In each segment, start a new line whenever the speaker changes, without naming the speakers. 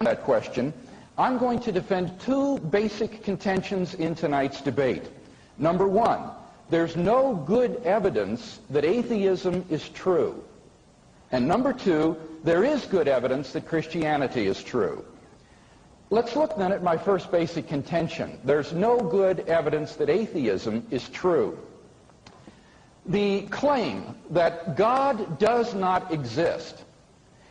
that question, I'm going to defend two basic contentions in tonight's debate. Number one, there's no good evidence that atheism is true. And number two, there is good evidence that Christianity is true. Let's look then at my first basic contention. There's no good evidence that atheism is true. The claim that God does not exist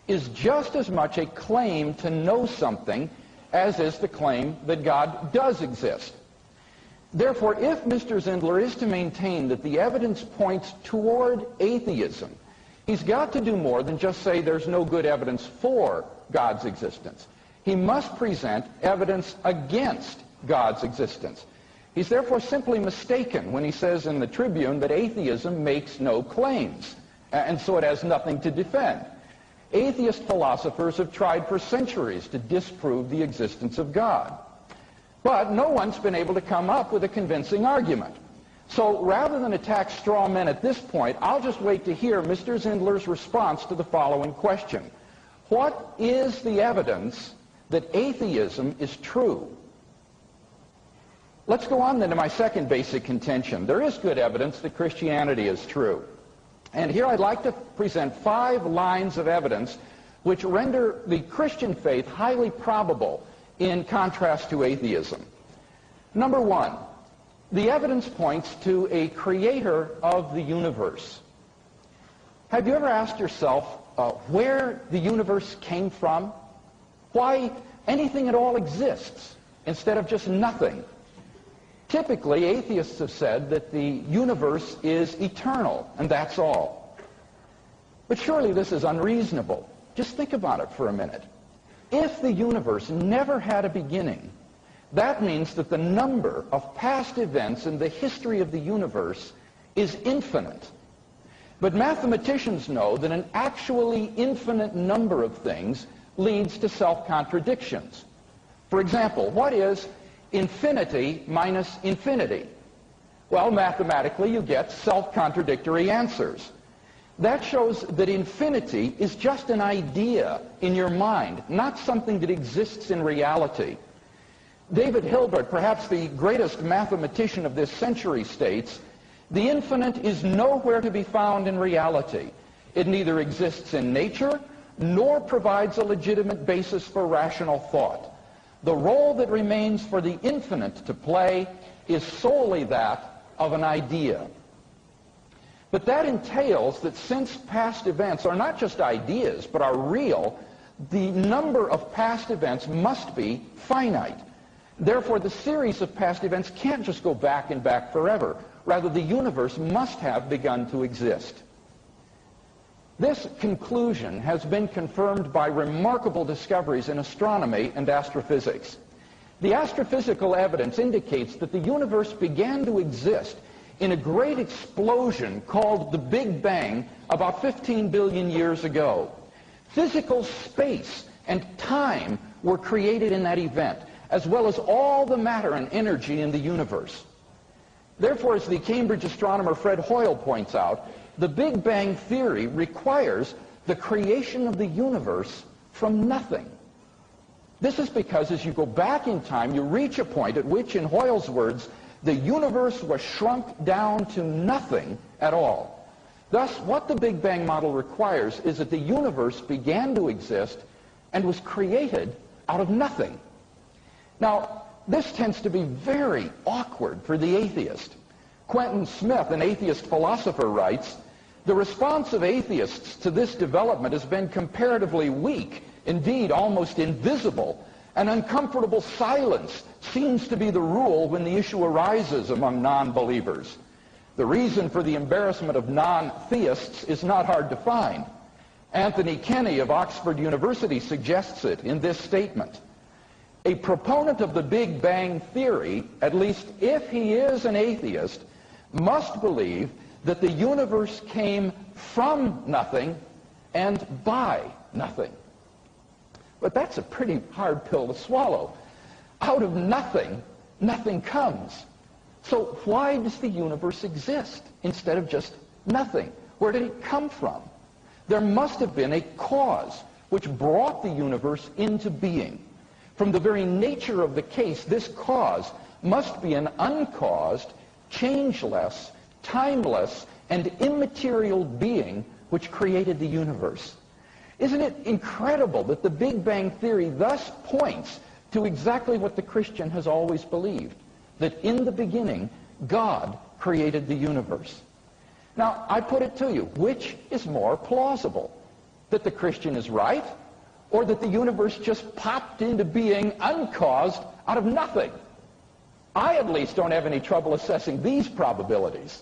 is just as much a claim to know something as is the claim that God does exist. Therefore, if Mr. Zindler is to maintain that the evidence points toward atheism, he's got to do more than just say there's no good evidence for God's existence. He must present evidence against God's existence. He's therefore simply mistaken when he says in the Tribune that atheism makes no claims, and so it has nothing to defend. Atheist philosophers have tried for centuries to disprove the existence of God. But no one's been able to come up with a convincing argument. So rather than attack straw men at this point, I'll just wait to hear Mr. Zindler's response to the following question. What is the evidence that atheism is true? Let's go on then to my second basic contention. There is good evidence that Christianity is true. And here I'd like to present 5 lines of evidence which render the Christian faith highly probable in contrast to atheism. Number one, the evidence points to a creator of the universe. Have you ever asked yourself where the universe came from? Why anything at all exists instead of just nothing? Typically, atheists have said that the universe is eternal, and that's all. But surely this is unreasonable. Just think about it for a minute. If the universe never had a beginning, that means that the number of past events in the history of the universe is infinite. But mathematicians know that an actually infinite number of things leads to self-contradictions. For example, what is infinity minus infinity? Well, mathematically, you get self-contradictory answers. That shows that infinity is just an idea in your mind, not something that exists in reality. David Hilbert, perhaps the greatest mathematician of this century, states, "The infinite is nowhere to be found in reality. It neither exists in nature nor provides a legitimate basis for rational thought. The role that remains for the infinite to play is solely that of an idea." But that entails that since past events are not just ideas, but are real, the number of past events must be finite. Therefore, the series of past events can't just go back and back forever. Rather, the universe must have begun to exist. This conclusion has been confirmed by remarkable discoveries in astronomy and astrophysics. The astrophysical evidence indicates that the universe began to exist in a great explosion called the Big Bang about 15 billion years ago. Physical space and time were created in that event, as well as all the matter and energy in the universe. Therefore, as the Cambridge astronomer Fred Hoyle points out, the Big Bang theory requires the creation of the universe from nothing. This is because as you go back in time, you reach a point at which, in Hoyle's words, the universe was shrunk down to nothing at all. Thus, what the Big Bang model requires is that the universe began to exist and was created out of nothing. Now, this tends to be very awkward for the atheist. Quentin Smith, an atheist philosopher, writes, "The response of atheists to this development has been comparatively weak, indeed almost invisible. An uncomfortable silence seems to be the rule when the issue arises among non-believers. The reason for the embarrassment of non-theists is not hard to find. Anthony Kenny of Oxford University suggests it in this statement. A proponent of the Big Bang theory, at least if he is an atheist, must believe that the universe came from nothing and by nothing." But that's a pretty hard pill to swallow. Out of nothing, nothing comes. So why does the universe exist instead of just nothing? Where did it come from? There must have been a cause which brought the universe into being. From the very nature of the case, this cause must be an uncaused, changeless, timeless, and immaterial being which created the universe. Isn't it incredible that the Big Bang Theory thus points to exactly what the Christian has always believed, that in the beginning, God created the universe? Now, I put it to you, which is more plausible? That the Christian is right, or that the universe just popped into being uncaused out of nothing? I at least don't have any trouble assessing these probabilities.